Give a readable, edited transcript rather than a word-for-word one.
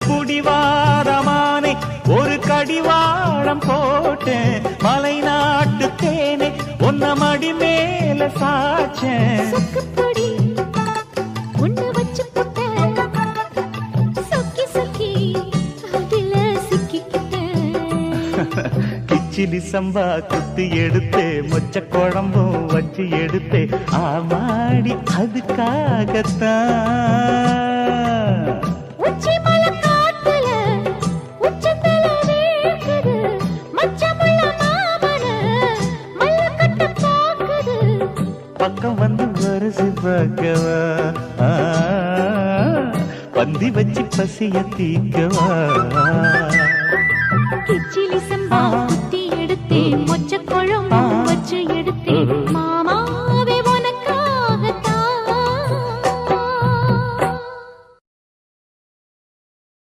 புடிவாதமானே ஒரு கடிவாளம் போட்டேன் மலை நாட்டு தேனே ஒன்ன மடி மேல சாச்சேன் கிச்சிலி சம்பா குத்தி எடுத்தே மொச்ச குழம்பும் வச்சு எடுத்தே ஆமாடி அதுக்காகத்தான் பக்கம் வந்து வருசு பார்க்கவா பந்தி வச்சு பசிய தீக்கவா கிச்சிலி சம்பா குத்தி எடுத்தே மொச்ச குழம்பு வச்சு